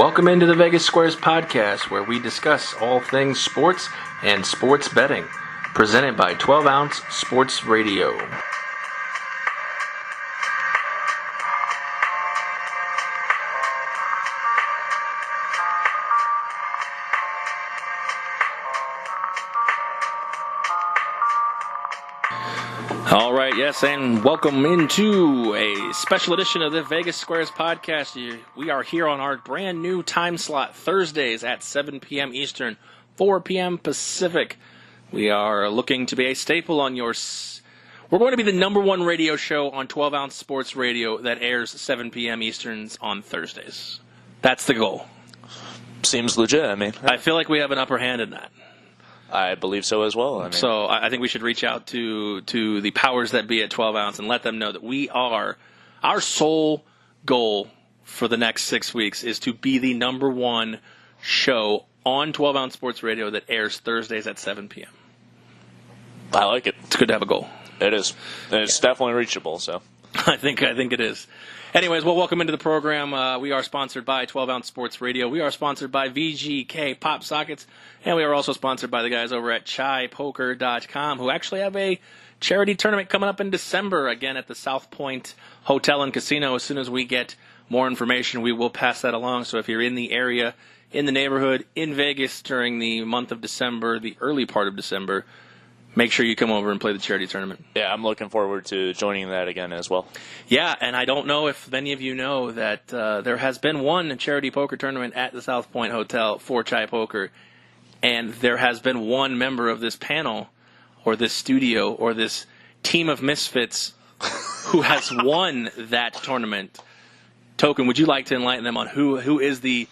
Welcome into the Vegas Squares podcast, where we discuss all things sports and sports betting. Presented by 12 Ounce Sports Radio. All right, yes, and welcome into a special edition of the Vegas Squares podcast. We are here on our brand new time slot, Thursdays at 7 p.m. Eastern, 4 p.m. Pacific. We are looking to be a staple on your... We're going to be the number one radio show on 12 Ounce Sports Radio that airs 7 p.m. Easterns on Thursdays. That's the goal. Seems legit, I feel like we have an upper hand in that. I believe so as well. So I think we should reach out to the powers that be at 12 Ounce and let them know that our sole goal for the next 6 weeks is to be the number one show on 12 Ounce Sports Radio that airs Thursdays at 7 p.m. I like it. It's good to have a goal. It is. It's definitely reachable. So I think it is. Anyways, well, welcome into the program. We are sponsored by 12 Ounce Sports Radio. We are sponsored by VGK Pop Sockets. And we are also sponsored by the guys over at ChaiPoker.com, who actually have a charity tournament coming up in December, again at the South Point Hotel and Casino. As soon as we get more information, we will pass that along. So if you're in the area, in the neighborhood, in Vegas during the month of December, the early part of December, make sure you come over and play the charity tournament. Yeah, I'm looking forward to joining that again as well. Yeah, and I don't know if many of you know that there has been one charity poker tournament at the South Point Hotel for Chai Poker, and there has been one member of this panel or this studio or this team of misfits who has won that tournament. Token, would you like to enlighten them on who is the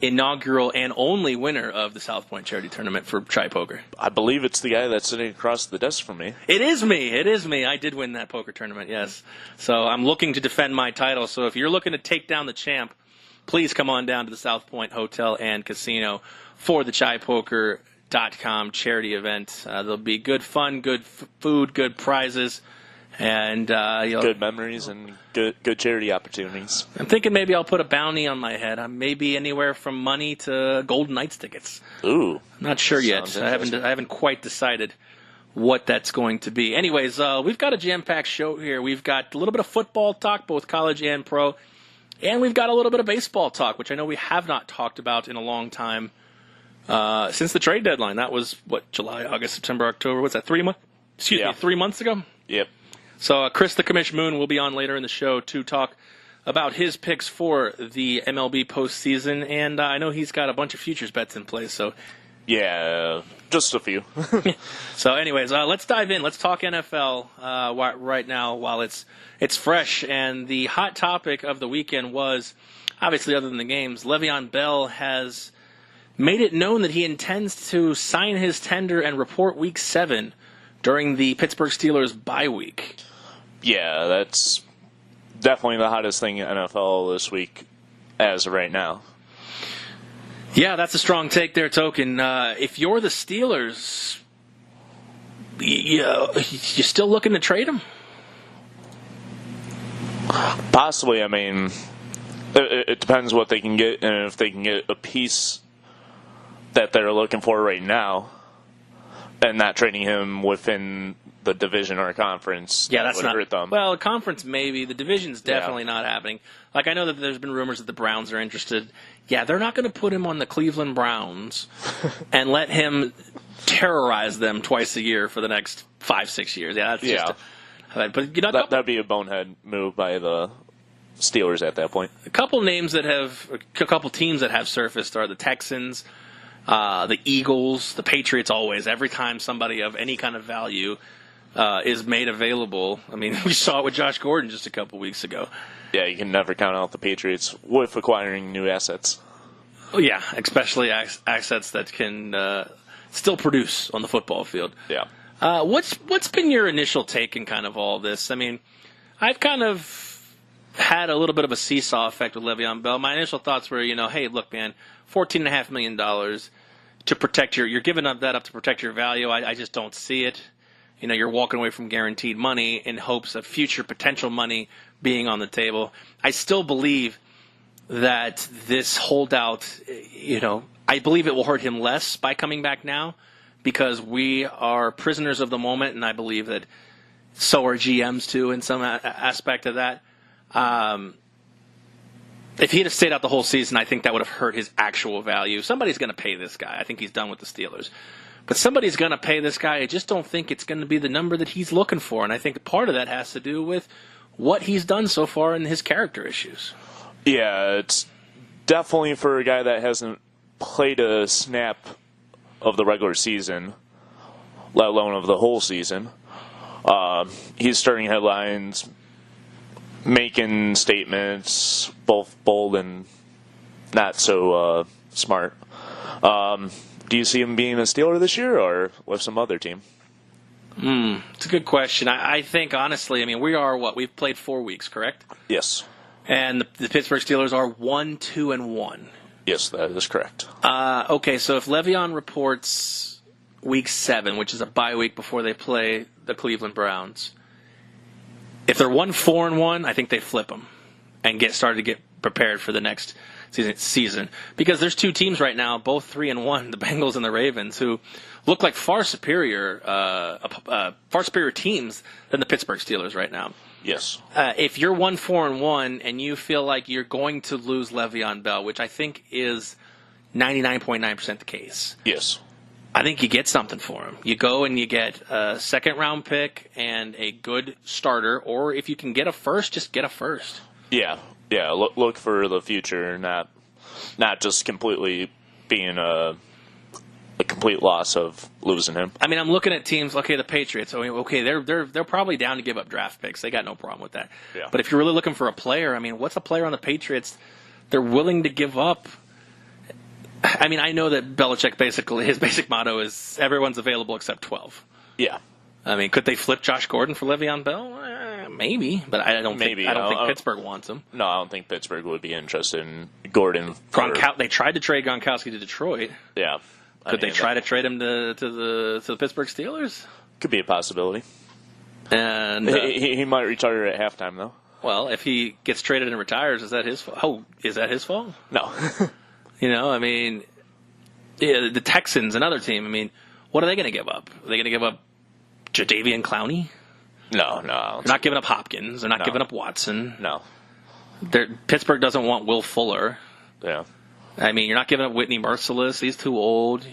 inaugural and only winner of the South Point Charity Tournament for Chai Poker? I believe it's the guy that's sitting across the desk from me. It is me. I did win that poker tournament, yes. So I'm looking to defend my title. So if you're looking to take down the champ, please come on down to the South Point Hotel and Casino for the ChaiPoker.com charity event. There'll be good fun, good food, good prizes, and good memories and good charity opportunities. I'm thinking maybe I'll put a bounty on my head. Maybe anywhere from money to Golden Knights tickets. Ooh, I'm not sure yet. I haven't quite decided what that's going to be. Anyways, we've got a jam-packed show here. We've got a little bit of football talk, both college and pro, and we've got a little bit of baseball talk, which I know we have not talked about in a long time since the trade deadline. That was July, August, September, October. What's that? 3 months? 3 months ago. Yep. So Chris the Commish Moon will be on later in the show to talk about his picks for the MLB postseason, and I know he's got a bunch of futures bets in place. So, yeah, just a few. So, anyways, let's dive in. Let's talk NFL right now while it's fresh. And the hot topic of the weekend was, obviously, other than the games, Leveon Bell has made it known that he intends to sign his tender and report Week 7 during the Pittsburgh Steelers bye week. Yeah, that's definitely the hottest thing in NFL this week as of right now. Yeah, that's a strong take there, Token. If you're the Steelers, you still looking to trade him? Possibly. It depends what they can get, and if they can get a piece that they're looking for right now, and not trading him within the division or conference. Yeah, that's not hurt them. Well, conference maybe. The division's definitely not happening. Like, I know that there's been rumors that the Browns are interested. Yeah, they're not going to put him on the Cleveland Browns and let him terrorize them twice a year for the next 5-6 years. Yeah, that's just. But that'd be a bonehead move by the Steelers at that point. A couple teams that have surfaced are the Texans, the Eagles, the Patriots. Always, every time somebody of any kind of value is made available. We saw it with Josh Gordon just a couple weeks ago. Yeah, you can never count out the Patriots with acquiring new assets. Oh, yeah, especially assets that can still produce on the football field. Yeah. What's been your initial take in kind of all this? I've kind of had a little bit of a seesaw effect with Le'Veon Bell. My initial thoughts were, hey, look, man, $14.5 million to protect you're giving that up to protect your value. I just don't see it. You're walking away from guaranteed money in hopes of future potential money being on the table. I still believe that this holdout, I believe it will hurt him less by coming back now because we are prisoners of the moment, and I believe that so are GMs too in some aspect of that. If he'd have stayed out the whole season, I think that would have hurt his actual value. Somebody's going to pay this guy. I think he's done with the Steelers. But somebody's going to pay this guy. I just don't think it's going to be the number that he's looking for. And I think part of that has to do with what he's done so far and his character issues. Yeah, it's definitely for a guy that hasn't played a snap of the regular season, let alone of the whole season. He's starting headlines, making statements, both bold and not so smart. Do you see him being a Steeler this year or with some other team? It's a good question. I think, honestly, we've played 4 weeks, correct? Yes. And the Pittsburgh Steelers are 1-2-1. Yes, that is correct. Okay, so if Leveon reports week 7, which is a bye week before they play the Cleveland Browns, if they're 1-4-1, I think they flip them and get started to get prepared for the next season. Because there's two teams right now, both 3-1, the Bengals and the Ravens, who look like far superior teams than the Pittsburgh Steelers right now. Yes. If you're 1-4-1 and you feel like you're going to lose Leveon Bell, which I think is 99.9% the case. Yes. I think you get something for him. You go and you get a second-round pick and a good starter, or if you can get a first, just get a first. Yeah. Look for the future, not just completely being a complete loss of losing him. I mean, I'm looking at teams. Okay, the Patriots. Okay, they're probably down to give up draft picks. They got no problem with that. Yeah. But if you're really looking for a player, I mean, what's a player on the Patriots they're willing to give up? I mean, I know that Belichick his basic motto is everyone's available except 12. Yeah. I mean, could they flip Josh Gordon for Le'Veon Bell? Maybe, but I don't think Pittsburgh wants him. No, I don't think Pittsburgh would be interested in Gordon. They tried to trade Gronkowski to Detroit. Yeah. Could they try to trade him to the Pittsburgh Steelers? Could be a possibility. And he might retire at halftime, though. Well, if he gets traded and retires, is that his fault? Oh, is that his fault? No. I mean, the Texans, another team. I mean, what are they going to give up? Are they going to give up Jadeveon Clowney? No. They're not giving up Hopkins. They're not giving up Watson. No. Pittsburgh doesn't want Will Fuller. Yeah. I mean, you're not giving up Whitney Merciless. He's too old.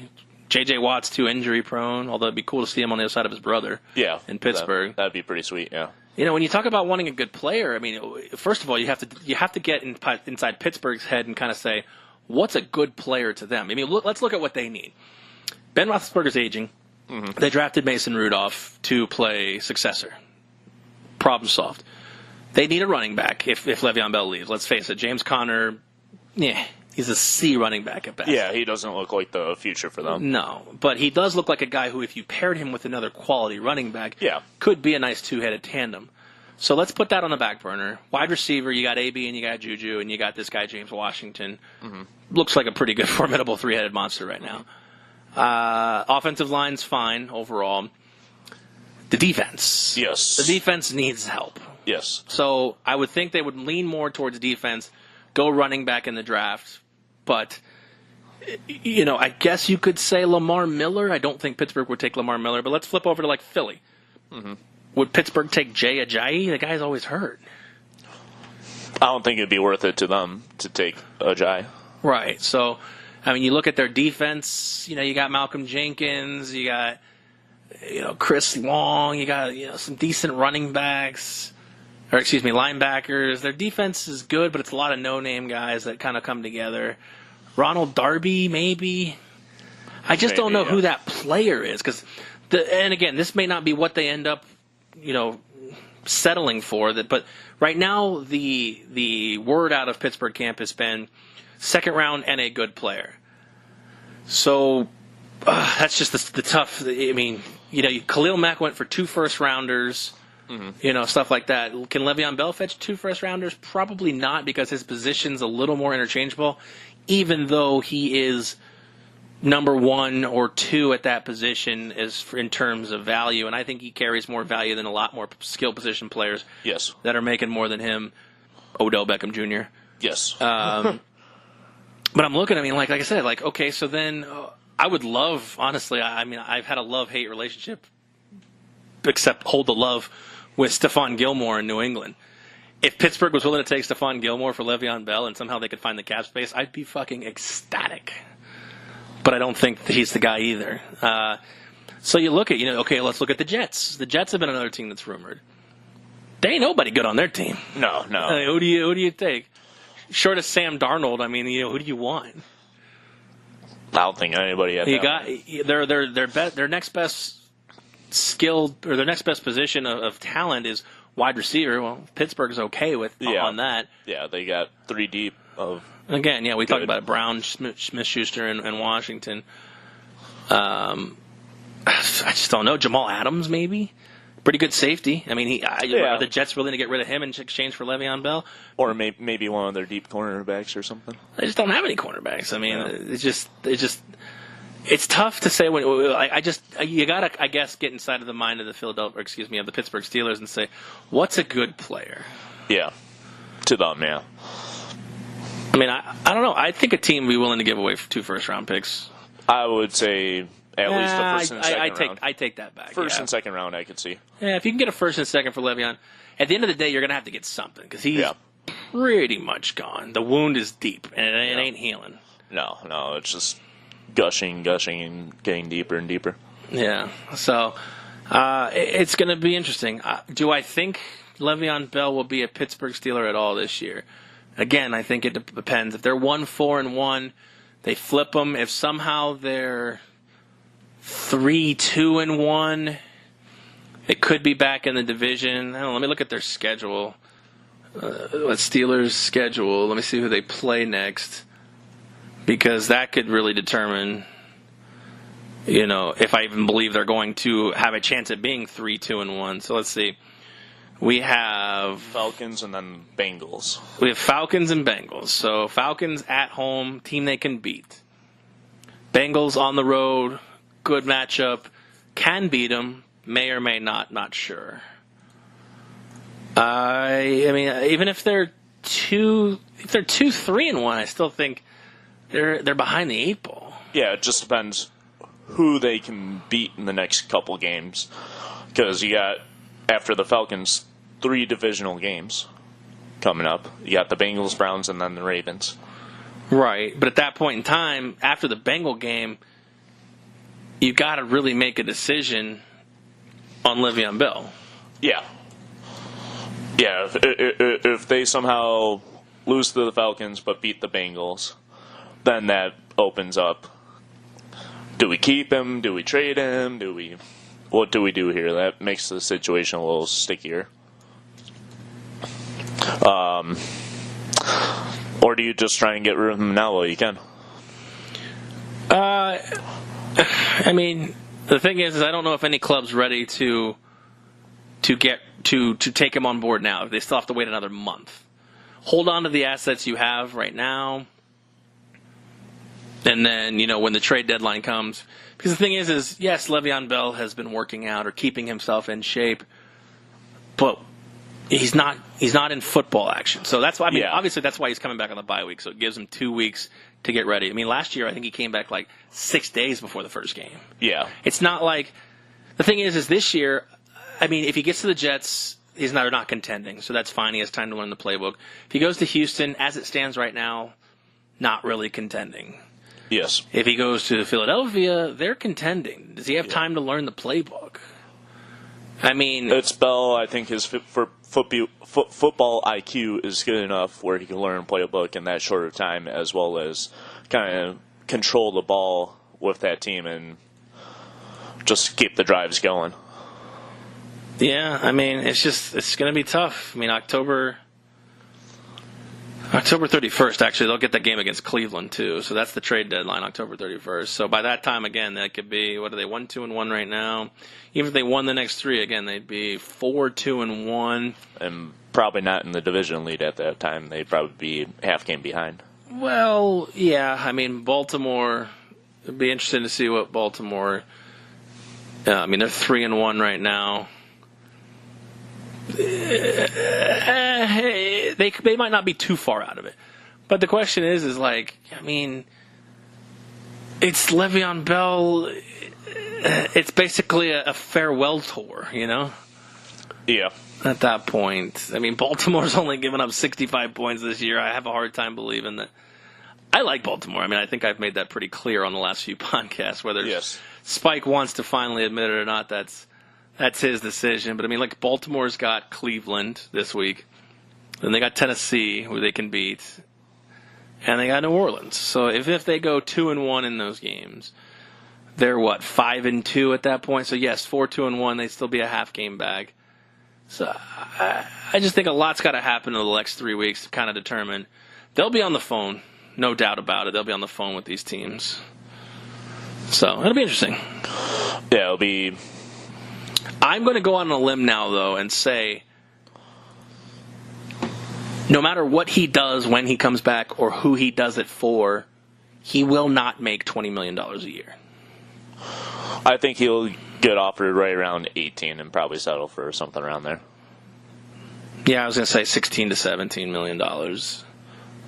J.J. Watt's too injury prone, although it'd be cool to see him on the other side of his brother. Yeah. In Pittsburgh. That'd be pretty sweet, yeah. When you talk about wanting a good player, I mean, first of all, you have to get inside Pittsburgh's head and kind of say, what's a good player to them? I mean, let's look at what they need. Ben Roethlisberger's aging. Mm-hmm. They drafted Mason Rudolph to play successor. Problem solved. They need a running back if Le'Veon Bell leaves. Let's face it, James Conner, he's a C running back at best. Yeah, he doesn't look like the future for them. No, but he does look like a guy who, if you paired him with another quality running back, could be a nice two-headed tandem. So let's put that on the back burner. Wide receiver, you got AB and you got Juju and you got this guy James Washington. Mm-hmm. Looks like a pretty good, formidable three-headed monster right now. Offensive line's fine overall. The defense. Yes. The defense needs help. Yes. So I would think they would lean more towards defense, go running back in the draft. But, I guess you could say Lamar Miller. I don't think Pittsburgh would take Lamar Miller, but let's flip over to, Philly. Mm-hmm. Would Pittsburgh take Jay Ajayi? The guy's always hurt. I don't think it'd be worth it to them to take Ajayi. Right. So, I mean, you look at their defense, you got Malcolm Jenkins, you got, Chris Long, you got, some decent running backs, linebackers. Their defense is good, but it's a lot of no-name guys that kind of come together. Ronald Darby, maybe. I just don't know who that player is. And again, this may not be what they end up, settling for. But right now, the word out of Pittsburgh camp has been second round and a good player. So that's just the tough. I mean, Khalil Mack went for 2 first-rounders. Mm-hmm. Stuff like that. Can Le'Veon Bell fetch 2 first-rounders? Probably not, because his position's a little more interchangeable, even though he is number 1 or 2 at that position in terms of value, and I think he carries more value than a lot more skill position players. Yes. That are making more than him. Odell Beckham Jr. Yes. But I'm looking. I mean, like I said, like okay, so then I would love, honestly. I mean, I've had a love-hate relationship, except hold the love with Stephon Gilmore in New England. If Pittsburgh was willing to take Stephon Gilmore for Le'Veon Bell and somehow they could find the cap space, I'd be fucking ecstatic. But I don't think he's the guy either. So you look at, okay, let's look at the Jets. The Jets have been another team that's rumored. There ain't nobody good on their team. No. I mean, who do you take? Short of Sam Darnold, I mean, who do you want? I don't think anybody had that. Their next best skilled, or their next best position of talent is wide receiver. Well, Pittsburgh's okay with on that. Yeah, they got 3 deep of. Again, we talked about it, Brown, Smith-Schuster, and Washington. I just don't know. Jamal Adams, maybe? Pretty good safety. I mean, are the Jets willing to get rid of him in exchange for Le'Veon Bell? Or maybe one of their deep cornerbacks or something. They just don't have any cornerbacks. I mean, it's tough to say. You gotta, I guess, get inside of the mind of the Pittsburgh Steelers and say, what's a good player? Yeah, to them, yeah. I mean, I don't know. I think a team would be willing to give away 2 first-round picks. I would say at least the first and second round. I take that back. First and second round, I could see. Yeah, if you can get a first and second for Le'Veon, at the end of the day, you're going to have to get something because he's pretty much gone. The wound is deep, and it ain't healing. No, it's just gushing, and getting deeper and deeper. Yeah, so it's going to be interesting. Do I think Le'Veon Bell will be a Pittsburgh Steeler at all this year? Again, I think it depends. If they're 1-4-1, they flip them. If somehow they're 3-2-1, it could be back in the division. I don't know. Let me look at their schedule. Steelers' schedule. Let me see who they play next, because that could really determine, if I even believe they're going to have a chance at being 3-2-1. So let's see. We have Falcons and then Bengals. We have Falcons and Bengals. So Falcons at home, team they can beat. Bengals on the road, good matchup. Can beat them, may or may not sure. I mean, even if they're 2-3-1, I still think they're behind the 8 ball. Yeah, it just depends who they can beat in the next couple games, because you got, after the Falcons, 3 divisional games coming up. You got the Bengals, Browns, and then the Ravens. Right, but at that point in time, after the Bengal game, you got to really make a decision on Le'Veon Bell. Yeah. Yeah, if they somehow lose to the Falcons but beat the Bengals, then that opens up. Do we keep him? Do we trade him? What do we do here? That makes the situation a little stickier. Or do you just try and get rid of him now while you can? I mean, the thing is I don't know if any club's ready to take him on board now. They still have to wait another month. Hold on to the assets you have right now, and then when the trade deadline comes. Because the thing is yes, Le'Veon Bell has been working out or keeping himself in shape, but he's not in football action. So that's why, obviously that's why he's coming back on the bye week. So it gives him 2 weeks to get ready. I mean, last year I think he came back like 6 days before the first game. Yeah. It's not like, the thing is this year, I mean, if he gets to the Jets, they're not contending. So that's fine. He has time to learn the playbook. If he goes to Houston, as it stands right now, not really contending. Yes. If he goes to Philadelphia, they're contending. Does he have time to learn the playbook? I mean, it's Bell. I think his football IQ is good enough where he can learn playbook in that shorter time, as well as kind of control the ball with that team and just keep the drives going. Yeah, I mean, it's going to be tough. I mean, October 31st, actually, they'll get that game against Cleveland, too. So that's the trade deadline, October 31st. So by that time, again, that could be, what are they, 1-2-1 right now? Even if they won the next 3, again, they'd be 4-2-1. And probably not in the division lead at that time. They'd probably be half game behind. Well, yeah. I mean, Baltimore, it'd be interesting to see what Baltimore, I mean, they're 3-1 right now. they might not be too far out of it. But the question is like, I mean, it's Leveon Bell. It's basically a farewell tour, you know? Yeah. At that point. I mean, Baltimore's only given up 65 points this year. I have a hard time believing that. I like Baltimore. I mean, I think I've made that pretty clear on the last few podcasts. Whether Spike wants to finally admit it or not, that's his decision. But, I mean, like, Baltimore's got Cleveland this week. Then they got Tennessee, who they can beat. And they got New Orleans. So if they go 2-1 in those games, they're, 5-2 at that point? So, yes, 4-2-1, they'd still be a half-game bag. So I just think a lot's got to happen in the next 3 weeks to kind of determine. They'll be on the phone, no doubt about it. They'll be on the phone with these teams. So it'll be interesting. Yeah, it'll be. I'm going to go on a limb now, though, and say no matter what he does when he comes back or who he does it for, he will not make $20 million a year. I think he'll get offered right around 18 and probably settle for something around there. Yeah, I was going to say $16 to $17 million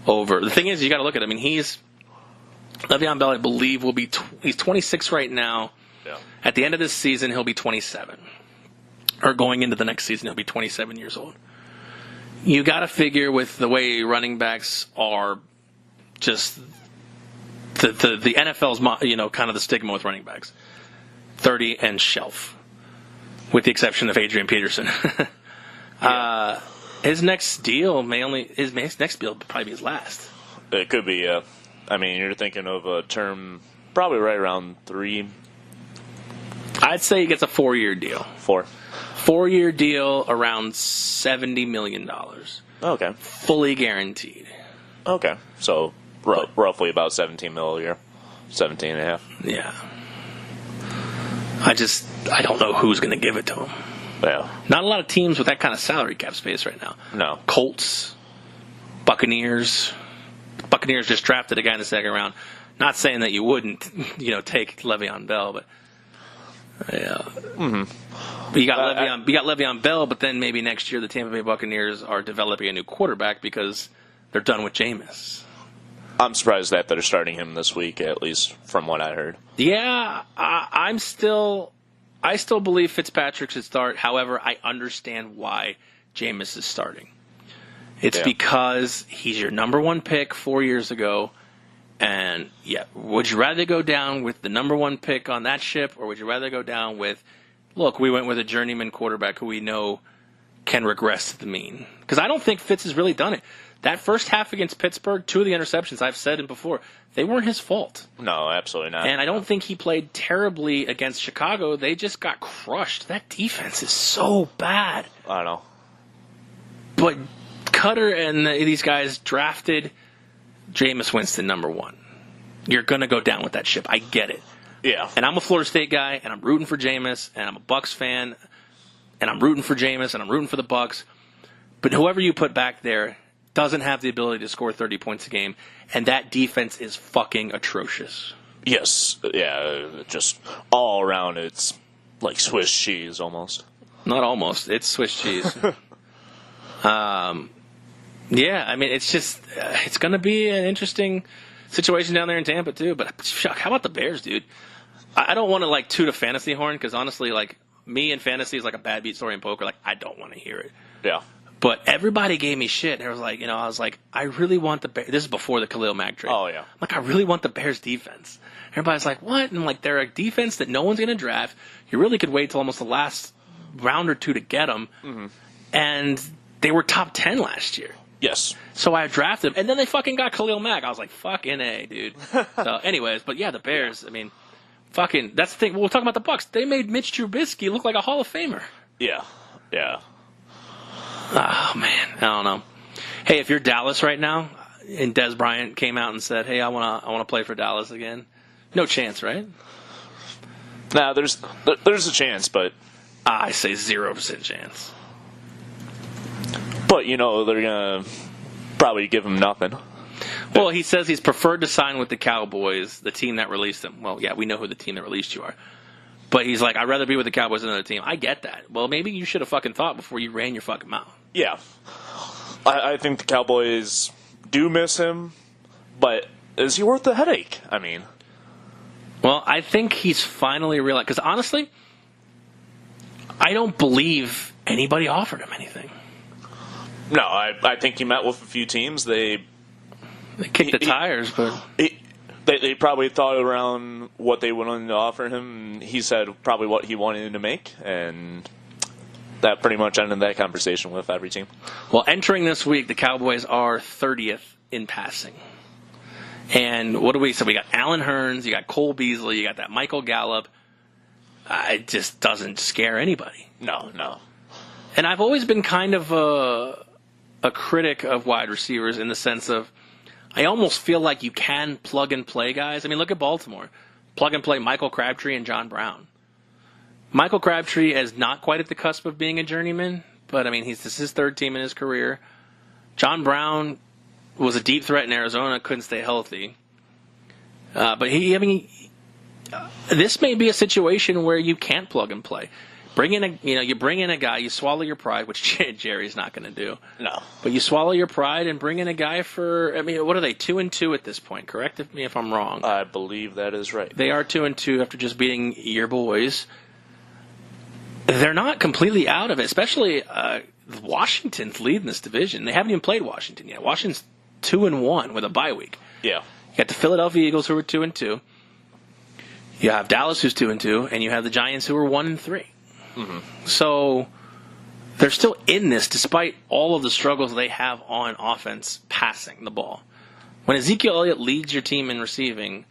over. The thing is, you got to look at it. I mean, Leveon Bell, I believe, will be he's 26 right now. Yeah. At the end of this season, he'll be 27. Or going into the next season, he'll be 27 years old. You got to figure with the way running backs are, just the NFL's, kind of the stigma with running backs. 30 and shelf, with the exception of Adrian Peterson. His next deal his next deal will probably be his last. It could be. I mean, you're thinking of a term probably right around 3. I'd say he gets a 4-year deal. 4-year deal around $70 million. Okay. Fully guaranteed. Okay, so roughly about 17 mil a year, 17 and a half. Yeah. I don't know who's going to give it to him. Yeah. Not a lot of teams with that kind of salary cap space right now. No. Colts, Buccaneers. Buccaneers just drafted a guy in the second round. Not saying that you wouldn't, take Le'Veon Bell, but yeah. Mm-hmm. But you got Le'Veon Bell, but then maybe next year the Tampa Bay Buccaneers are developing a new quarterback because they're done with Jameis. I'm surprised that they're starting him this week, at least from what I heard. Yeah, I still believe Fitzpatrick should start. However, I understand why Jameis is starting. It's because he's your number 1 pick 4 years ago. And, would you rather go down with the number 1 pick on that ship, or would you rather go down with, look, we went with a journeyman quarterback who we know can regress to the mean? Because I don't think Fitz has really done it. That first half against Pittsburgh, 2 of the interceptions, I've said it before, they weren't his fault. No, absolutely not. And I don't think he played terribly against Chicago. They just got crushed. That defense is so bad. I know. But Cutter and these guys drafted Jameis Winston number 1. You're going to go down with that ship. I get it. Yeah. And I'm a Florida State guy, and I'm rooting for Jameis, and I'm a Bucs fan, and I'm rooting for Jameis, and I'm rooting for the Bucs. But whoever you put back there doesn't have the ability to score 30 points a game, and that defense is fucking atrocious. Yes, yeah, just all around it's like Swiss cheese almost. Not almost, it's Swiss cheese. Yeah, I mean, it's just, it's going to be an interesting situation down there in Tampa, too. But, shuck, how about the Bears, dude? I don't want to, toot a fantasy horn, because honestly, me and fantasy is like a bad beat story in poker. I don't want to hear it. Yeah. But everybody gave me shit. And I was like, I really want the Bears. This is before the Khalil Mack trade. Oh, yeah. I really want the Bears defense. Everybody's like, what? And I'm like, they're a defense that no one's going to draft. You really could wait till almost the last round or two to get them. Mm-hmm. And they were top 10 last year. Yes. So I drafted them. And then they fucking got Khalil Mack. I was like, fucking A, dude. So anyways, but yeah, the Bears, I mean, fucking, that's the thing. We're talking about the Bucs. They made Mitch Trubisky look like a Hall of Famer. Yeah. Yeah. Oh, man. I don't know. Hey, if you're Dallas right now, and Dez Bryant came out and said, hey, I want to play for Dallas again, no chance, right? Nah, there's a chance, but... I say 0% chance. But, they're going to probably give him nothing. Well, he says he's preferred to sign with the Cowboys, the team that released him. Well, yeah, we know who the team that released you are. But he's like, I'd rather be with the Cowboys than another team. I get that. Well, maybe you should have fucking thought before you ran your fucking mouth. Yeah. I think the Cowboys do miss him, but is he worth the headache? I mean, well, I think he's finally realized, because honestly, I don't believe anybody offered him anything. No, I think he met with a few teams. They kicked the tires, but they probably thought around what they wanted to offer him. And he said probably what he wanted to make, and that pretty much ended that conversation with every team. Well, entering this week, the Cowboys are 30th in passing. And what do we say? We got Allen Hurns, you got Cole Beasley, you got that Michael Gallup. It just doesn't scare anybody. No. And I've always been kind of a critic of wide receivers in the sense of I almost feel like you can plug and play guys. I mean, look at Baltimore. Plug and play Michael Crabtree and John Brown. Michael Crabtree is not quite at the cusp of being a journeyman, but I mean, this is his third team in his career. John Brown was a deep threat in Arizona, couldn't stay healthy. But this may be a situation where you can't plug and play. You bring in a guy, you swallow your pride, which Jerry's not going to do. No. But you swallow your pride and bring in a guy what are they, 2-2 at this point, correct me if I'm wrong. I believe that is right. They are 2-2 after just beating your boys. They're not completely out of it, especially Washington's leading this division. They haven't even played Washington yet. Washington's 2-1 with a bye week. Yeah. You got the Philadelphia Eagles who are 2-2. You have Dallas who's 2-2, and you have the Giants who are 1-3. Mm-hmm. So they're still in this despite all of the struggles they have on offense passing the ball. When Ezekiel Elliott leads your team in receiving,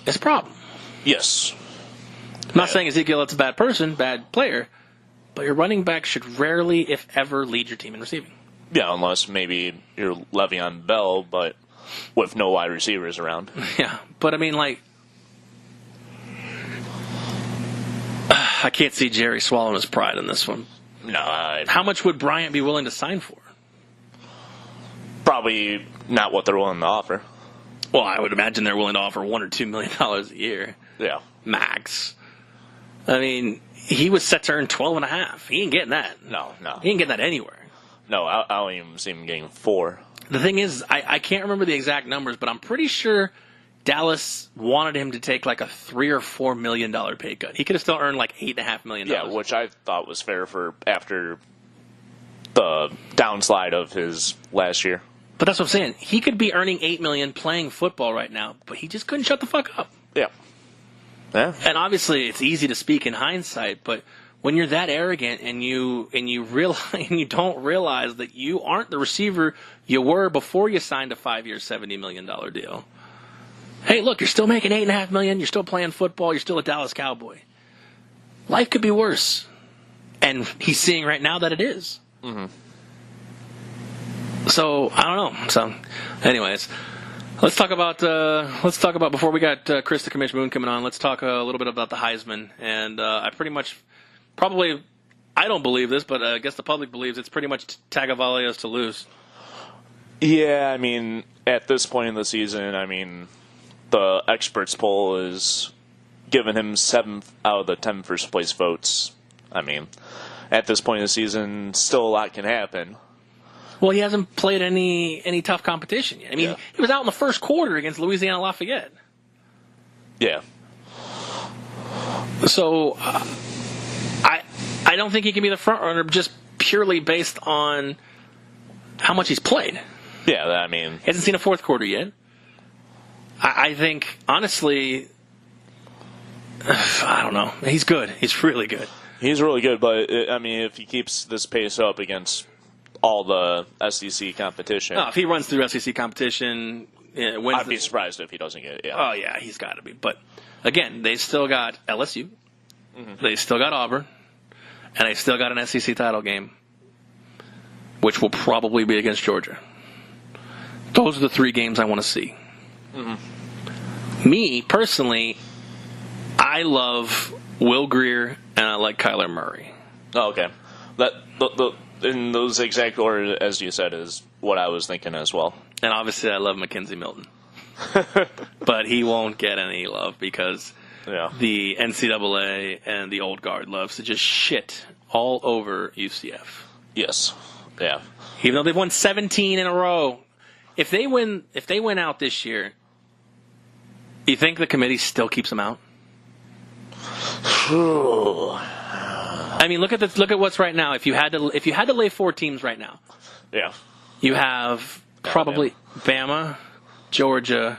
it's a problem. Yes. I'm not saying Ezekiel Elliott's a bad person, bad player, but your running back should rarely, if ever, lead your team in receiving. Yeah, unless maybe you're Le'Veon Bell, but with no wide receivers around. Yeah, but I mean, like, I can't see Jerry swallowing his pride in this one. No. How much would Bryant be willing to sign for? Probably not what they're willing to offer. Well, I would imagine they're willing to offer $1 or $2 million a year. Yeah. Max. I mean, he was set to earn 12.5. He ain't getting that. No. He ain't getting that anywhere. No, I don't even see him getting 4. The thing is, I can't remember the exact numbers, but I'm pretty sure Dallas wanted him to take like a $3 or $4 million pay cut. He could have still earned like $8.5 million. Yeah, which I thought was fair for after the downslide of his last year. But that's what I'm saying. He could be earning $8 million playing football right now, but he just couldn't shut the fuck up. Yeah. Yeah. And obviously, it's easy to speak in hindsight, but when you're that arrogant and you realize and you don't realize that you aren't the receiver you were before you signed a 5-year, $70 million deal. Hey, look, you're still making $8.5 million. You're still playing football. You're still a Dallas Cowboy. Life could be worse, and he's seeing right now that it is. Mm-hmm. So I don't know. So, anyways, let's talk about before we got Chris the Commish Moon coming on. Let's talk a little bit about the Heisman, and I don't believe this, but I guess the public believes it's pretty much Tagovailoa's to lose. Yeah, I mean, at this point in the season, I mean, the experts poll is giving him 7 out of the 10 first place votes. I mean, at this point in the season, still a lot can happen. Well, he hasn't played any tough competition yet. I mean, He was out in the first quarter against Louisiana Lafayette. Yeah. So, I don't think he can be the front runner just purely based on how much he's played. Yeah, I mean, He hasn't seen a fourth quarter yet. I think, honestly, I don't know. He's good. He's really good. He's really good, but, I mean, if he keeps this pace up against all the SEC competition. No, if he runs through SEC competition, I'd be surprised if he doesn't get it. Yeah. Oh, yeah, he's got to be. But, again, they still got LSU. Mm-hmm. They still got Auburn. And they still got an SEC title game, which will probably be against Georgia. Those are the 3 games I want to see. Mm-hmm. Me, personally, I love Will Grier and I like Kyler Murray. Oh, okay. In those exact order, as you said, is what I was thinking as well. And obviously I love Mackenzie Milton. But he won't get any love because the NCAA and the old guard loves to just shit all over UCF. Yes. Yeah. Even though they've won 17 in a row. If they win out this year, you think the committee still keeps them out? I mean, look at what's right now. If you had to lay 4 teams right now. Yeah. You have probably Bama, Georgia,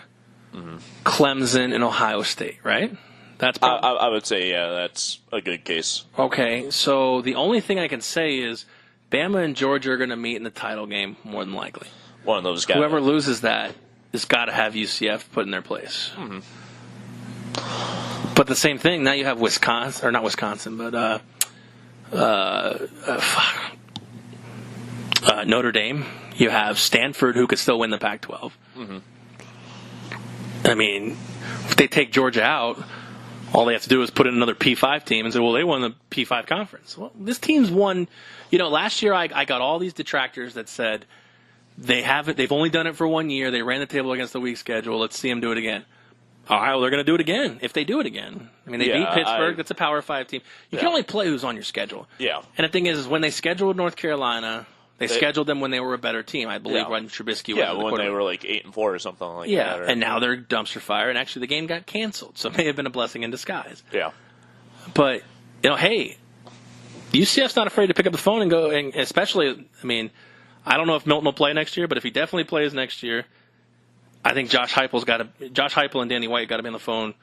Clemson, and Ohio State, right? That's I would say, yeah, that's a good case. Okay, so the only thing I can say is Bama and Georgia are going to meet in the title game more than likely. One of those guys. Whoever loses that has got to have UCF put in their place. Mm-hmm. But the same thing, now you have Wisconsin, or not Wisconsin, but Notre Dame. You have Stanford, who could still win the Pac-12. Mm-hmm. I mean, if they take Georgia out, all they have to do is put in another P5 team and say, well, they won the P5 conference. Well, this team's won. You know, last year I got all these detractors that said they've only done it for 1 year. They ran the table against the weak schedule. Let's see them do it again. All right, well, they're going to do it again if they do it again. I mean, they beat Pittsburgh. That's a Power 5 team. You can only play who's on your schedule. Yeah. And the thing is when they scheduled North Carolina, they scheduled them when they were a better team, I believe, when Trubisky was the when they were like 8-4 or something like that. Yeah, and now they're dumpster fire, and actually the game got canceled, so it may have been a blessing in disguise. Yeah. But, you know, hey, UCF's not afraid to pick up the phone and go, and especially, I mean, I don't know if Milton will play next year, but if he definitely plays next year, I think Josh Heupel and Danny White got to be on the phone.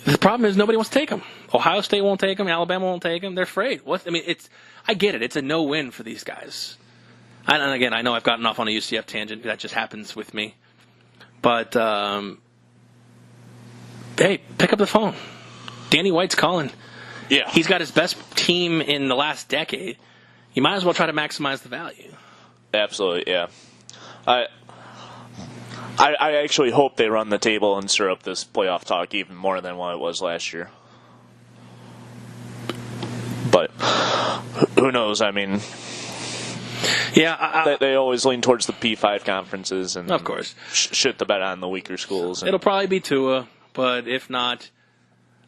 The problem is nobody wants to take him. Ohio State won't take him. Alabama won't take him. They're afraid. I get it. It's a no-win for these guys. And again, I know I've gotten off on a UCF tangent. That just happens with me. But, hey, pick up the phone. Danny White's calling. Yeah. He's got his best team in the last decade. You might as well try to maximize the value. Absolutely, yeah. I actually hope they run the table and stir up this playoff talk even more than what it was last year. But who knows? I mean, yeah, they always lean towards the P5 conferences and of course shit the bet on the weaker schools. It'll probably be Tua, but if not,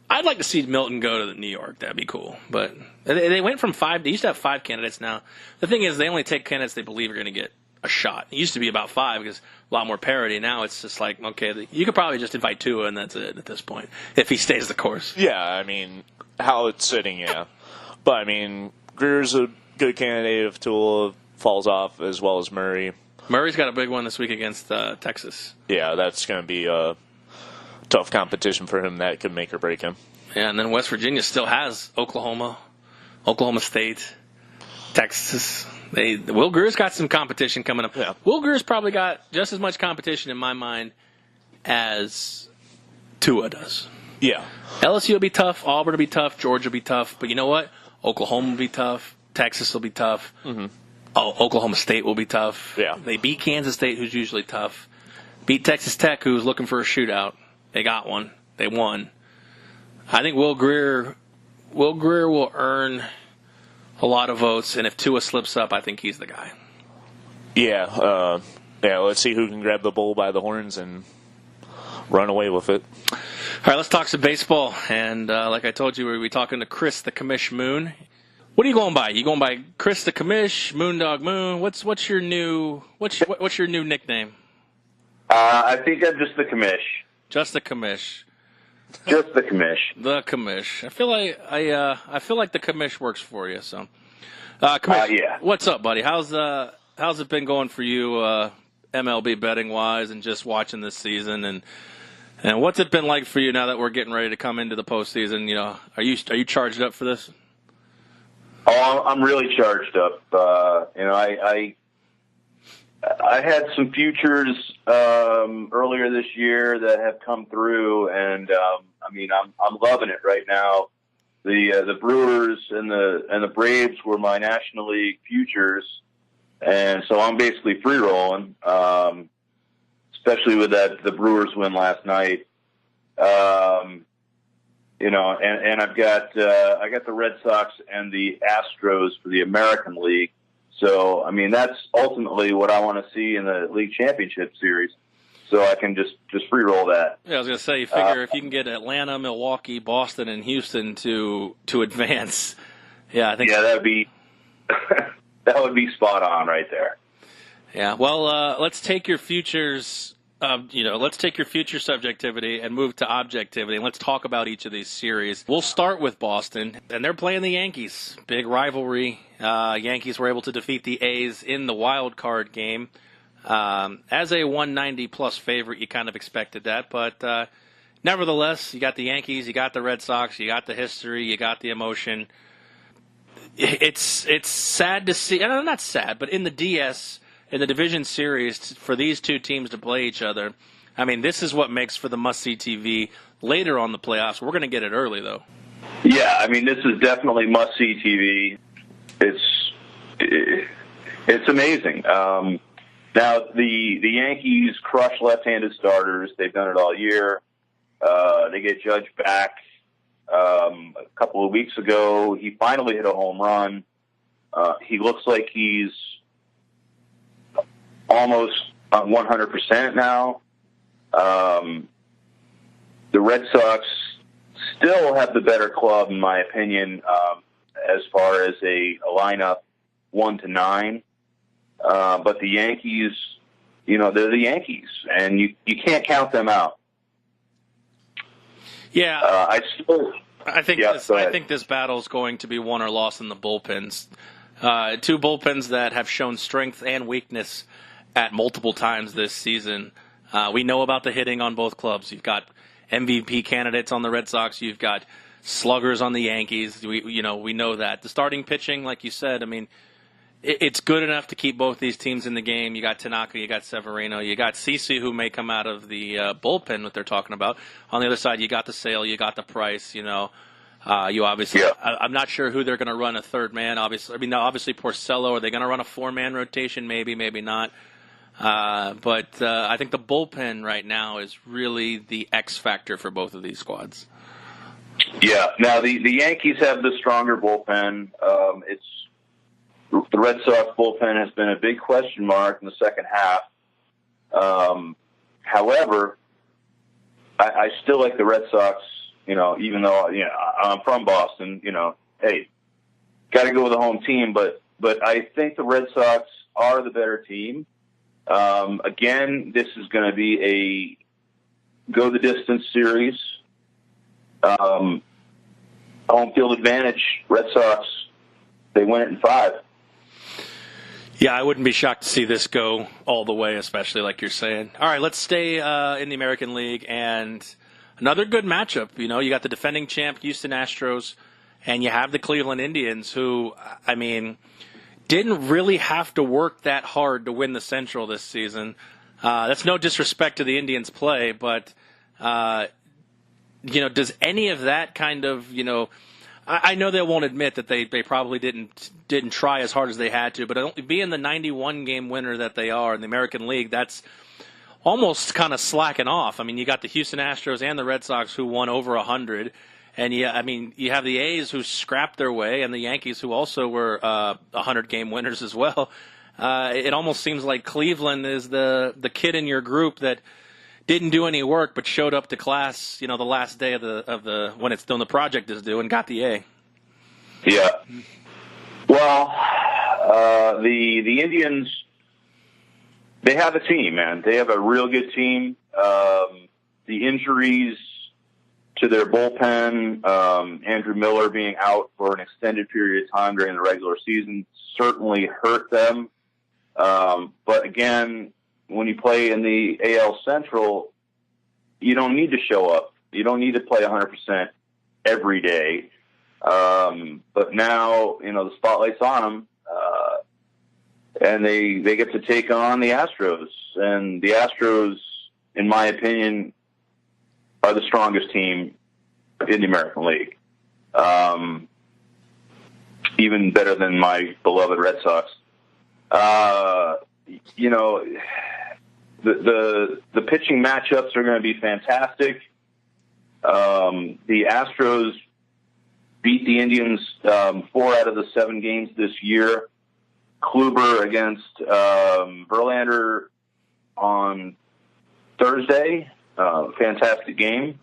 I'd like to see Milton go to New York. That'd be cool. But they went from 5. They used to have 5 candidates now. The thing is, they only take candidates they believe are going to get a shot. It used to be about 5 because a lot more parity. Now it's just like, okay, you could probably just invite Tua and that's it at this point if he stays the course. Yeah, I mean, how it's sitting, yeah. But, I mean, Greer's a good candidate if Tua falls off as well as Murray. Murray's got a big one this week against Texas. Yeah, that's going to be a tough competition for him. That could make or break him. Yeah, and then West Virginia still has Oklahoma State, Texas. Will Greer's got some competition coming up. Yeah. Will Greer's probably got just as much competition in my mind as Tua does. Yeah. LSU will be tough. Auburn will be tough. Georgia will be tough. But you know what? Oklahoma will be tough. Texas will be tough. Mm-hmm. Oklahoma State will be tough. Yeah. They beat Kansas State, who's usually tough. Beat Texas Tech, who's looking for a shootout. They got one. They won. I think Will Greer will earn a lot of votes, and if Tua slips up, I think he's the guy. Yeah. Let's see who can grab the bull by the horns and run away with it. All right, let's talk some baseball. And like I told you, we'll be talking to Chris the Commish Moon. What are you going by? You going by Chris the Commish, Moondog Moon? What's your new nickname? I think I'm just the Commish. Just the Commish. Just the Commish. The Commish. I feel like the Commish works for you. So, Commish, yeah. What's up, buddy? How's it been going for you, MLB betting wise, and just watching this season? And what's it been like for you now that we're getting ready to come into the postseason? You know, are you charged up for this? Oh, I'm really charged up. I had some futures earlier this year that have come through, and I'm loving it right now. The Brewers and the Braves were my National League futures, and so I'm basically free rolling. Especially with the Brewers win last night. And I got the Red Sox and the Astros for the American League. So, I mean, that's ultimately what I want to see in the league championship series. So I can just free roll that. Yeah, I was going to say, you figure if you can get Atlanta, Milwaukee, Boston, and Houston to advance, yeah, I think. Yeah, that'd be That would be spot on right there. Yeah. Well, let's take your futures. Let's take your future subjectivity and move to objectivity, and let's talk about each of these series. We'll start with Boston, and they're playing the Yankees. Big rivalry. Yankees were able to defeat the A's in the wild card game. As a 190-plus favorite, you kind of expected that, but nevertheless, you got the Yankees, you got the Red Sox, you got the history, you got the emotion. It's sad to see, not sad, but in the DS, in the division series, for these two teams to play each other, I mean, this is what makes for the must-see TV later on the playoffs. We're going to get it early, though. Yeah, I mean, this is definitely must-see TV. It's amazing. Now, the Yankees crush left-handed starters. They've done it all year. They get Judge back a couple of weeks ago. He finally hit a home run. He looks like he's almost 100% now. The Red Sox still have the better club, in my opinion, as far as a lineup 1 to 9. But the Yankees, they're the Yankees, and you can't count them out. Yeah, I think this battle is going to be won or lost in the bullpens. Two bullpens that have shown strength and weakness at multiple times this season. We know about the hitting on both clubs. You've got MVP candidates on the Red Sox. You've got sluggers on the Yankees. We know that. The starting pitching, like you said, I mean, it's good enough to keep both these teams in the game. You got Tanaka, you got Severino, you got Cece, who may come out of the bullpen that they're talking about. On the other side, you got the Sale, you got the Price. You obviously. Yeah. I'm not sure who they're going to run a third man. Obviously, Porcello. Are they going to run a 4-man rotation? Maybe, maybe not. But I think the bullpen right now is really the X factor for both of these squads. Yeah. Now the Yankees have the stronger bullpen. The Red Sox bullpen has been a big question mark in the second half. However, I still like the Red Sox. Even though I'm from Boston. Hey, got to go with the home team. But I think the Red Sox are the better team. Again, this is going to be a go the distance series. Home field advantage. Red Sox, they win it in 5. Yeah, I wouldn't be shocked to see this go all the way, especially like you're saying. All right, let's stay in the American League, and another good matchup. You got the defending champ Houston Astros, and you have the Cleveland Indians, who, I mean, didn't really have to work that hard to win the Central this season. That's no disrespect to the Indians' play, but does any of that kind of I know they won't admit that they probably didn't try as hard as they had to, but being the 91-game winner that they are in the American League, that's almost kind of slacking off. I mean, you got the Houston Astros and the Red Sox who won over 100, and you have the A's who scrapped their way, and the Yankees who also were 100-game winners as well. It almost seems like Cleveland is the kid in your group that didn't do any work but showed up to class, the last day of the when the project is due and got the A. Yeah. Well, the Indians, they have a team, man. They have a real good team. The injuries to their bullpen, Andrew Miller being out for an extended period of time during the regular season certainly hurt them. But again, when you play in the AL Central, you don't need to show up. You don't need to play 100% every day. But now, the spotlight's on them, and they get to take on the Astros. And the Astros, in my opinion, are the strongest team in the American League. Even better than my beloved Red Sox. The pitching matchups are going to be fantastic. The Astros beat the Indians 4 out of the 7 games this year. Kluber against Verlander on Thursday. Fantastic game.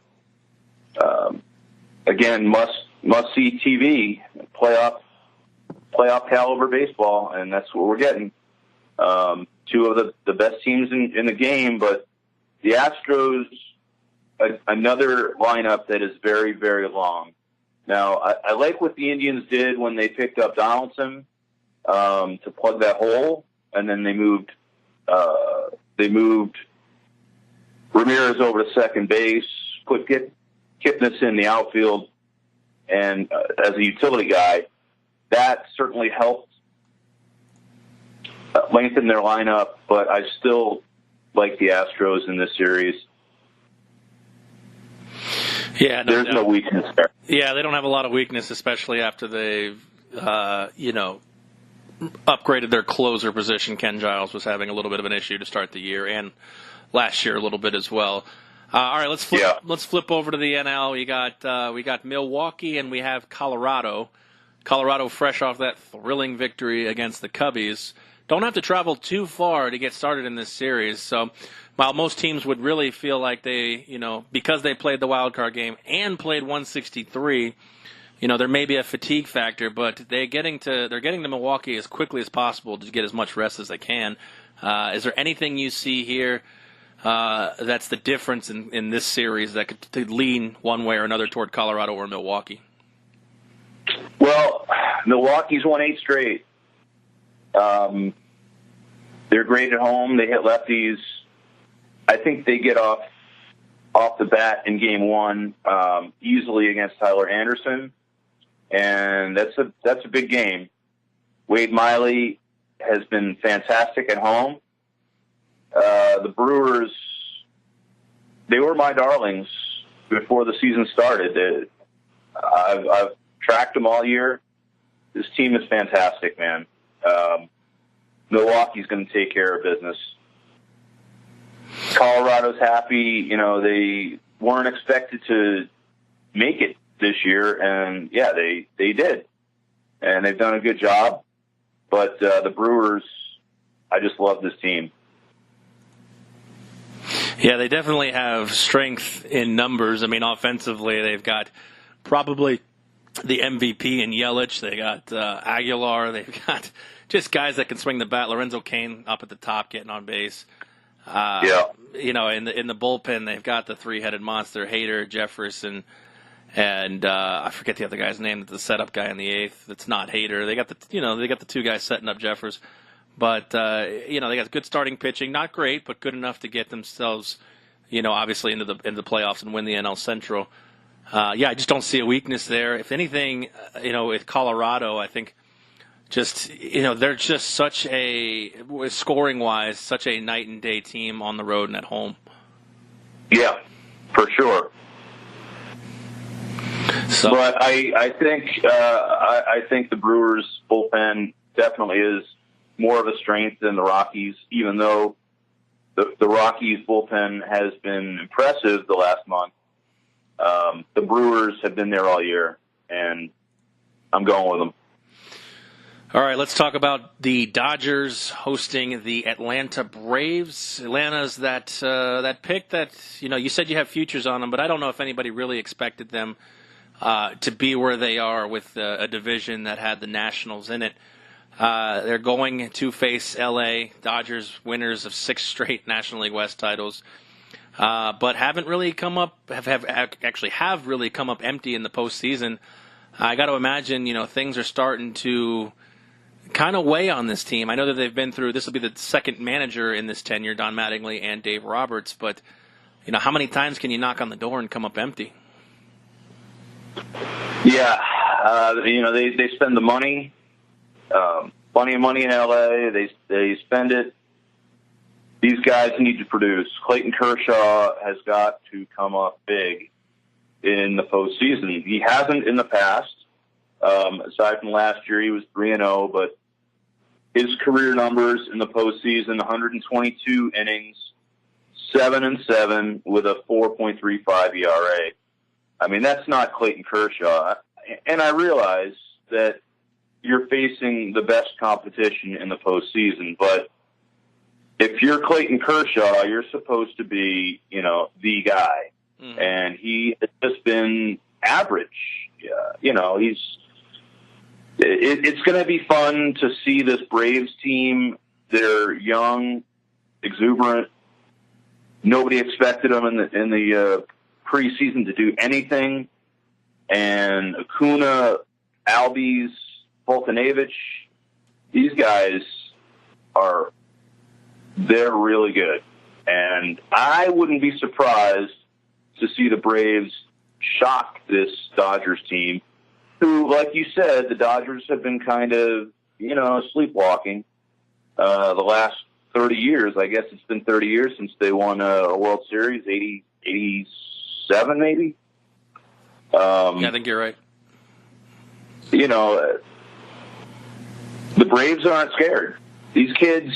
Again, must see TV. Playoff playoff caliber baseball, and that's what we're getting. Two of the best teams in the game, but the Astros, another lineup that is very, very long. Now, I like what the Indians did when they picked up Donaldson to plug that hole, and then they moved Ramirez over to second base, put Kipnis in the outfield, and as a utility guy, that certainly helped lengthen their lineup, but I still like the Astros in this series. Yeah, there's no weakness there. Yeah, they don't have a lot of weakness, especially after they've, upgraded their closer position. Ken Giles was having a little bit of an issue to start the year, and last year a little bit as well. All right, let's flip over to the NL. We got Milwaukee and we have Colorado. Colorado fresh off that thrilling victory against the Cubbies. Don't have to travel too far to get started in this series. So while most teams would really feel like they, because they played the wild card game and played 163, there may be a fatigue factor, but they're getting to Milwaukee as quickly as possible to get as much rest as they can. Is there anything you see here that's the difference in this series that could lean one way or another toward Colorado or Milwaukee? Well, Milwaukee's won 8 straight. They're great at home. They hit lefties. I think they get off the bat in game 1 easily against Tyler Anderson, and that's a big game. Wade Miley has been fantastic at home. The Brewers, they were my darlings before the season started. I've tracked them all year. This team is fantastic, man. Milwaukee's going to take care of business. Colorado's happy. They weren't expected to make it this year, and yeah, they did. And they've done a good job. But the Brewers, I just love this team. Yeah, they definitely have strength in numbers. I mean, offensively, they've got probably the MVP in Yelich. They got Aguilar. They've got just guys that can swing the bat. Lorenzo Cain up at the top, getting on base. In the bullpen, they've got the 3-headed monster: Hader, Jefferson, and I forget the other guy's name. The setup guy in the 8th. That's not Hader. They got the 2 guys setting up Jeffers. But they got good starting pitching. Not great, but good enough to get themselves, obviously into the playoffs and win the NL Central. I just don't see a weakness there. If anything, with Colorado, I think they're just such scoring-wise, such a night and day team on the road and at home. Yeah, for sure. So, but I think the Brewers bullpen definitely is more of a strength than the Rockies, even though the Rockies bullpen has been impressive the last month. The Brewers have been there all year, and I'm going with them. All right, let's talk about the Dodgers hosting the Atlanta Braves. Atlanta's that pick that, you said you have futures on them, but I don't know if anybody really expected them to be where they are with a division that had the Nationals in it. They're going to face L.A. Dodgers, winners of 6 straight National League West titles, but haven't really come up. Have really come up empty in the postseason. I got to imagine, things are starting to kind of weigh on this team. I know that they've been through. This will be the second manager in this tenure, Don Mattingly and Dave Roberts. But how many times can you knock on the door and come up empty? Yeah, they spend the money. Plenty of money in LA. They spend it. These guys need to produce. Clayton Kershaw has got to come up big in the postseason. He hasn't in the past. Aside from last year, he was 3-0, but his career numbers in the postseason: 122 innings, 7-7 with a 4.35 ERA. I mean, that's not Clayton Kershaw. And I realize that you're facing the best competition in the postseason, but if you're Clayton Kershaw, you're supposed to be, the guy. Mm-hmm. And he has just been average. He's It's going to be fun to see this Braves team. They're young, exuberant. Nobody expected them in the preseason to do anything. And Acuna, Albies, Volkanevich, these guys they're really good. And I wouldn't be surprised to see the Braves shock this Dodgers team, who, like you said, the Dodgers have been kind of, sleepwalking the last 30 years. I guess it's been 30 years since they won a World Series, 87 maybe. I think you're right. The Braves aren't scared. These kids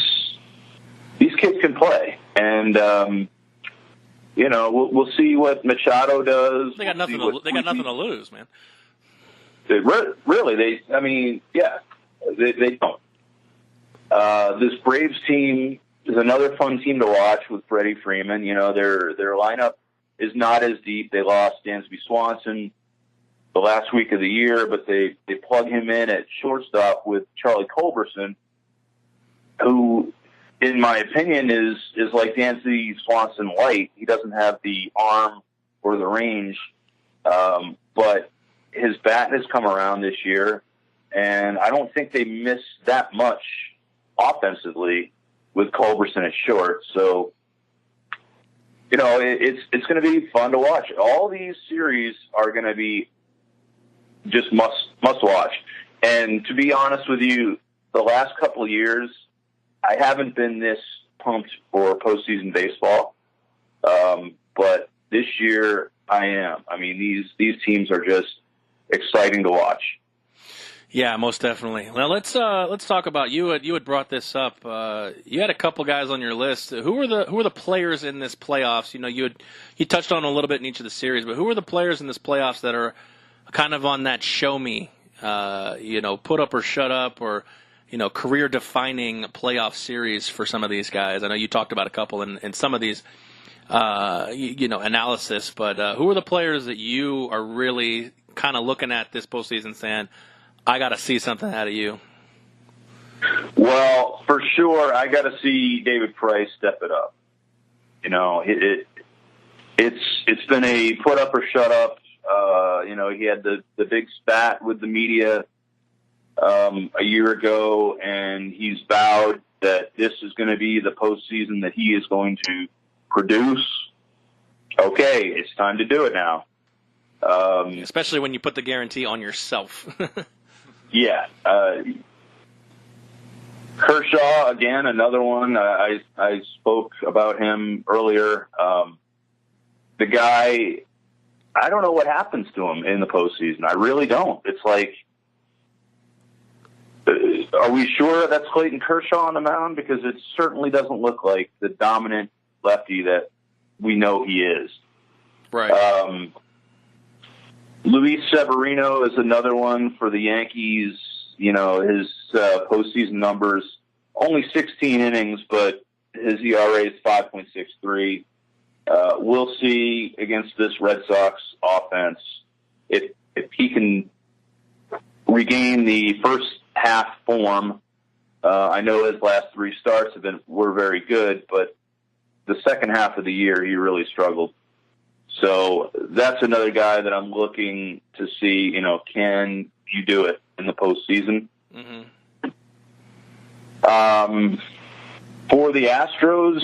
can play, and we'll see what Machado does. They got nothing to lose, man. They don't. This Braves team is another fun team to watch with Freddie Freeman. Their lineup is not as deep. They lost Dansby Swanson the last week of the year, but they plug him in at shortstop with Charlie Culberson, who, in my opinion, is like Dansby Swanson light. He doesn't have the arm or the range, but his bat has come around this year, and I don't think they missed that much offensively with Culberson at short. So, it's going to be fun to watch. All these series are going to be just must watch. And to be honest with you, the last couple of years, I haven't been this pumped for postseason baseball. But this year I am. I mean, these teams are just exciting to watch. Yeah, most definitely. Now let's talk about you. You had brought this up. You had a couple guys on your list. Who are the players in this playoffs? You touched on a little bit in each of the series, but who are the players in this playoffs that are kind of on that show me, put up or shut up, or career defining playoff series for some of these guys? I know you talked about a couple in some of these analysis, but who are the players that you are really kind of looking at this postseason saying, I got to see something out of you? Well, for sure, I got to see David Price step it up. It's been a put up or shut up. He had the big spat with the media a year ago, and he's vowed that this is going to be the postseason that he is going to produce. Okay, it's time to do it now. Especially when you put the guarantee on yourself. Yeah. Kershaw, again, another one. I spoke about him earlier. The guy, I don't know what happens to him in the postseason. I really don't. It's like, are we sure that's Clayton Kershaw on the mound? Because it certainly doesn't look like the dominant lefty that we know he is. Right. Luis Severino is another one for the Yankees. His postseason numbers, only 16 innings, but his ERA is 5.63. We'll see against this Red Sox offense if he can regain the first half form. I know his last three starts were very good, but the second half of the year he really struggled. So that's another guy that I'm looking to see, can you do it in the postseason? Mm-hmm. For the Astros,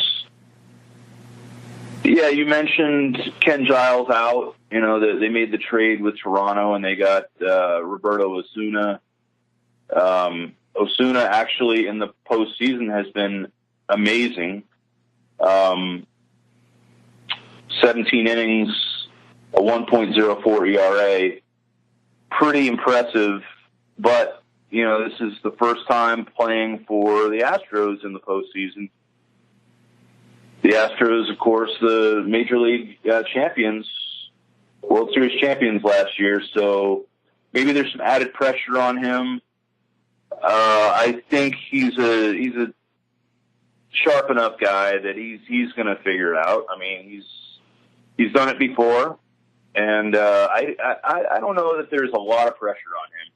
yeah, you mentioned Ken Giles out. They made the trade with Toronto and they got Roberto Osuna. Osuna actually in the postseason has been amazing. 17 innings, a 1.04 ERA. Pretty impressive, but, this is the first time playing for the Astros in the postseason. The Astros, of course, the Major League champions, World Series champions last year, so maybe there's some added pressure on him. I think he's a sharp enough guy that he's going to figure it out. I mean, he's done it before, and I don't know that there's a lot of pressure on him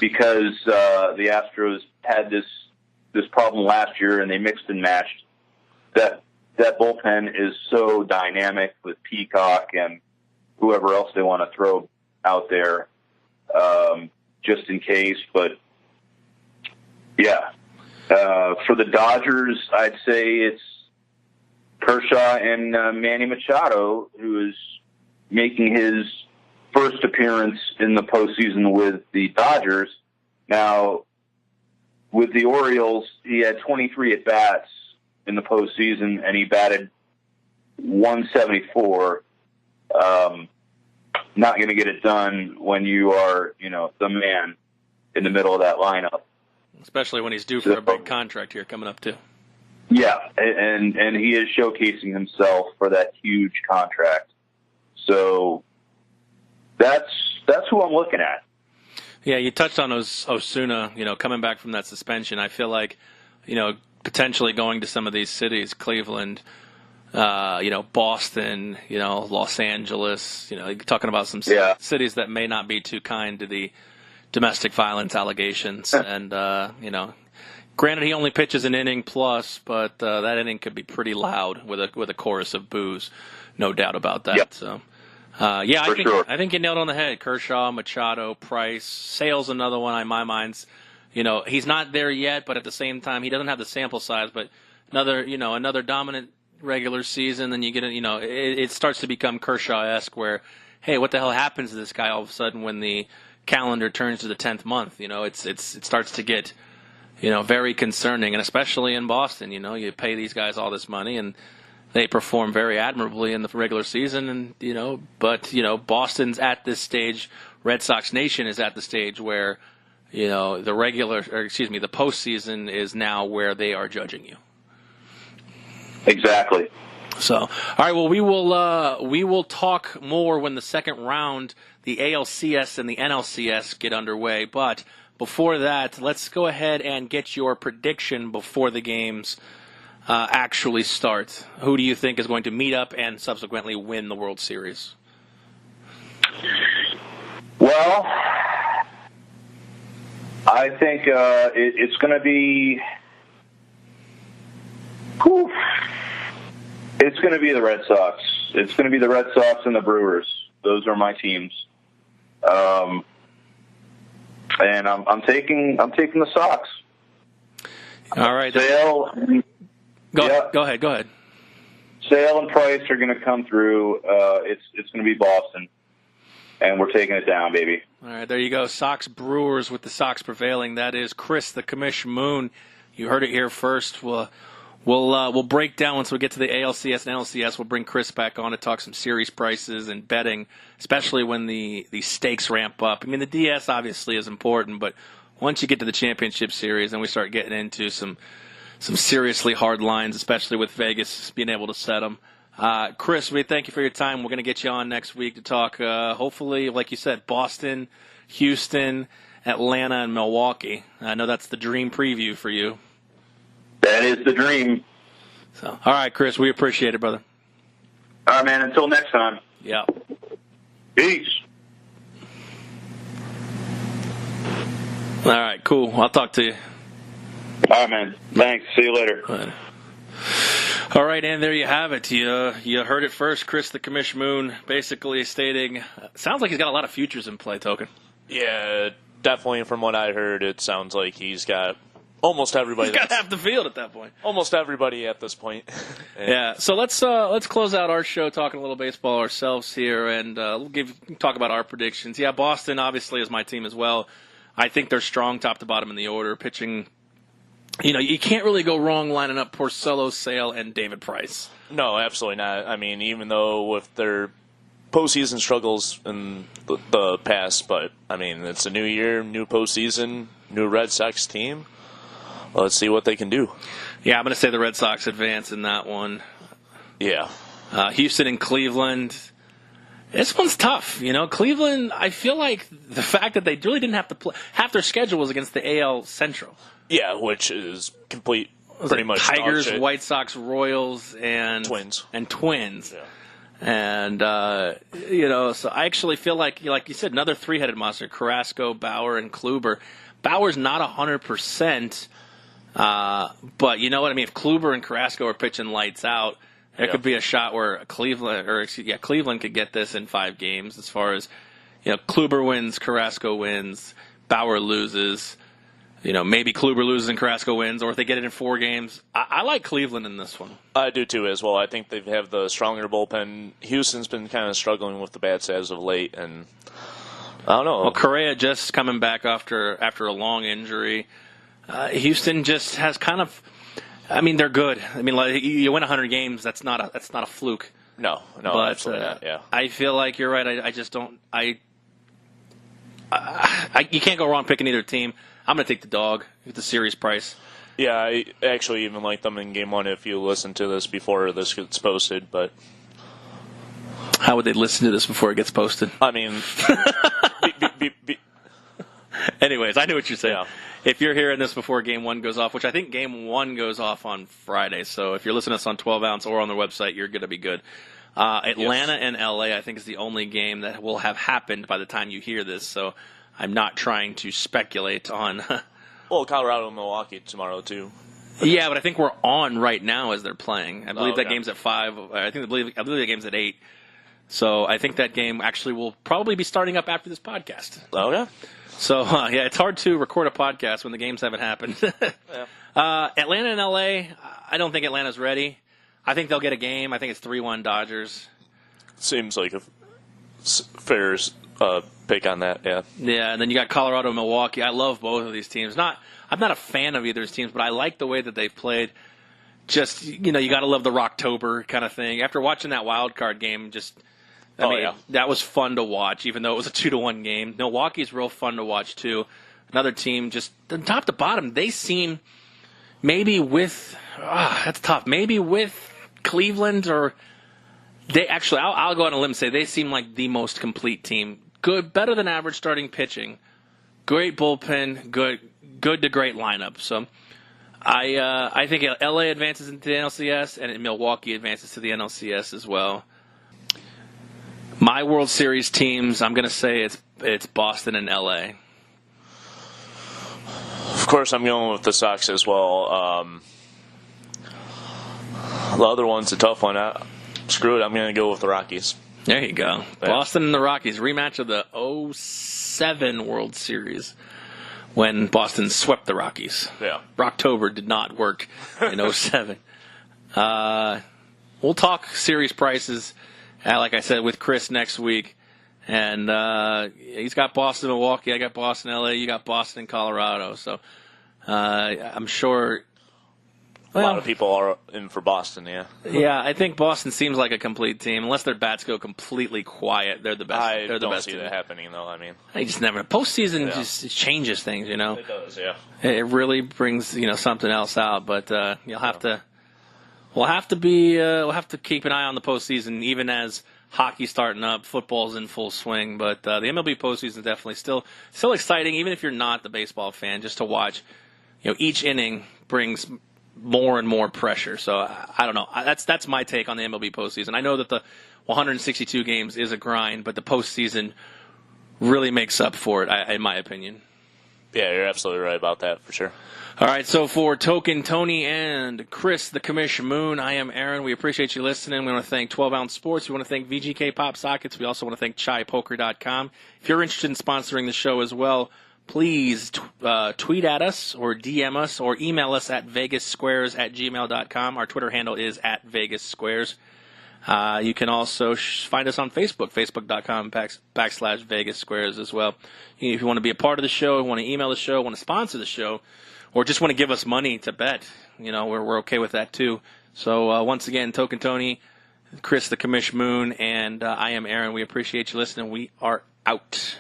because the Astros had this problem last year and they mixed and matched. That bullpen is so dynamic with Peacock and whoever else they want to throw out there, just in case. But yeah, for the Dodgers, I'd say it's Kershaw and Manny Machado, who is making his first appearance in the postseason with the Dodgers. Now, with the Orioles, he had 23 at-bats in the postseason, and he batted 174. Not going to get it done when you are, the man in the middle of that lineup. Especially when he's due for a big contract here coming up, too. Yeah, and he is showcasing himself for that huge contract. So that's who I'm looking at. Yeah, you touched on Osuna, coming back from that suspension. I feel like, potentially going to some of these cities, Cleveland, Boston, Los Angeles, talking about some cities that may not be too kind to the domestic violence allegations. And, granted, he only pitches an inning plus, but that inning could be pretty loud with a chorus of boos, no doubt about that. Yep. So, I think you nailed it on the head. Kershaw, Machado, Price, Sale's another one in my mind's. He's not there yet, but at the same time, he doesn't have the sample size. But another dominant regular season, then you get it starts to become Kershaw-esque, where, hey, what the hell happens to this guy all of a sudden when the calendar turns to the 10th month? It starts to get very concerning, and especially in Boston. You pay these guys all this money, and they perform very admirably in the regular season, and but Boston's at this stage. Red Sox Nation is at the stage where the postseason is now where they are judging you. Exactly. So, all right. Well, we will talk more when the second round, the ALCS and the NLCS get underway. But before that, let's go ahead and get your prediction before the games actually start. Who do you think is going to meet up and subsequently win the World Series? Well, I think it's going to be. It's going to be the Red Sox. It's going to be the Red Sox and the Brewers. Those are my teams. And I'm taking the Sox. All right. Sale. Go ahead. Sale and Price are going to come through. It's going to be Boston, and we're taking it down, baby. All right, there you go. Sox Brewers with the Sox prevailing. That is Chris the Commish Moon. You heard it here first. We'll break down once we get to the ALCS and NLCS. We'll bring Chris back on to talk some series prices and betting, especially when the stakes ramp up. I mean, the DS obviously is important, but once you get to the championship series, then we start getting into some seriously hard lines, especially with Vegas being able to set them. Chris, we thank you for your time. We're going to get you on next week to talk, hopefully, like you said, Boston, Houston, Atlanta, and Milwaukee. I know that's the dream preview for you. That is the dream. So, all right, Chris, we appreciate it, brother. All right, man. Until next time. Yeah. Peace. All right, cool. I'll talk to you. All right, man. Thanks. See you later. All right, and there you have it. You heard it first. Chris the Commish Moon basically stating, sounds like he's got a lot of futures in play, Token. Yeah, definitely from what I heard, it sounds like he's got almost everybody. He's got half the field at that point. Almost everybody at this point. Yeah, so let's close out our show talking a little baseball ourselves here, and we'll talk about our predictions. Yeah, Boston obviously is my team as well. I think they're strong top to bottom in the order. Pitching, you can't really go wrong lining up Porcello, Sale, and David Price. No, absolutely not. I mean, even though with their postseason struggles in the past, but, I mean, it's a new year, new postseason, new Red Sox team. Let's see what they can do. Yeah, I'm going to say the Red Sox advance in that one. Yeah. Houston and Cleveland. This one's tough. Cleveland, I feel like the fact that they really didn't have to play, half their schedule was against the AL Central. Yeah, which is pretty much Tigers, White Sox, Royals, and Twins. Yeah. And, so I actually feel like you said, another three-headed monster, Carrasco, Bauer, and Kluber. Bauer's not 100%, but you know what I mean? If Kluber and Carrasco are pitching lights out, there could be a shot where Cleveland could get this in 5 games as far as, Kluber wins, Carrasco wins, Bauer loses. Maybe Kluber loses and Carrasco wins, or if they get it in 4 games. I like Cleveland in this one. I do too as well. I think they have the stronger bullpen. Houston's been kind of struggling with the bats as of late, and I don't know. Well, Correa just coming back after a long injury. Houston just has kind of. I mean, they're good. I mean, like, you win 100 games. That's not a fluke. No, but, absolutely not. Yeah. I feel like you're right. I just don't. You can't go wrong picking either team. I'm going to take the dog with the series price. Yeah, I actually even like them in Game 1 if you listen to this before this gets posted. But how would they listen to this before it gets posted? I mean, anyways, I know what you're saying. Yeah. If you're hearing this before Game 1 goes off, which I think Game 1 goes off on Friday, so if you're listening to us on 12 ounce or on their website, you're going to be good. Atlanta and LA, I think, is the only game that will have happened by the time you hear this, so I'm not trying to speculate on. Well, Colorado and Milwaukee tomorrow too. Yeah, but I think we're on right now as they're playing. I believe that game's at 5. I believe that game's at 8. So I think that game actually will probably be starting up after this podcast. Oh yeah. So it's hard to record a podcast when the games haven't happened. Yeah. Atlanta and LA, I don't think Atlanta's ready. I think they'll get a game. I think it's 3-1 Dodgers. Seems like a fair pick on that, yeah. Yeah, and then you got Colorado and Milwaukee. I love both of these teams. I'm not a fan of either of these teams, but I like the way that they've played. Just, you got to love the Rocktober kind of thing. After watching that wild card game, that was fun to watch, even though it was a 2-1 game. Milwaukee's real fun to watch, too. Another team, just top to bottom, they seem maybe with that's tough. Maybe with Cleveland or they actually, I'll go on a limb and say they seem like the most complete team. Good, better than average starting pitching, great bullpen, good to great lineup. So I think LA advances into the NLCS and Milwaukee advances to the NLCS as well. My World Series teams, I'm going to say it's Boston and LA. Of course, I'm going with the Sox as well. The other one's a tough one. Screw it, I'm going to go with the Rockies. There you go. Yeah. Boston and the Rockies, rematch of the 2007 World Series when Boston swept the Rockies. Yeah. Rocktober did not work in 2007. We'll talk series prices, like I said, with Chris next week. And he's got Boston, Milwaukee. I got Boston, LA. You got Boston and Colorado. So I'm sure. A lot of people are in for Boston, yeah. Yeah, I think Boston seems like a complete team. Unless their bats go completely quiet, they're the best. They're the best see that happening, though. I mean, I just never. Postseason just changes things, It does, yeah. It really brings something else out. But you'll have to. We'll have to keep an eye on the postseason, even as hockey's starting up, football's in full swing. But the MLB postseason is definitely still exciting, even if you're not the baseball fan, just to watch. Each inning brings more and more pressure. So I don't know. That's my take on the MLB postseason. I know that the 162 games is a grind, but the postseason really makes up for it, in my opinion. Yeah, you're absolutely right about that, for sure. All right, so for Token, Tony, and Chris, the Commish Moon, I am Aaron. We appreciate you listening. We want to thank 12 Ounce Sports. We want to thank VGK Pop Sockets. We also want to thank ChaiPoker.com. If you're interested in sponsoring the show as well, please tweet at us or DM us or email us at vegassquares@gmail.com. Our Twitter handle is @vegassquares. You can also find us on Facebook, facebook.com/vegassquares as well. If you want to be a part of the show, want to email the show, want to sponsor the show, or just want to give us money to bet, we're okay with that too. So once again, Token Tony, Chris the Commish Moon, and I am Aaron. We appreciate you listening. We are out.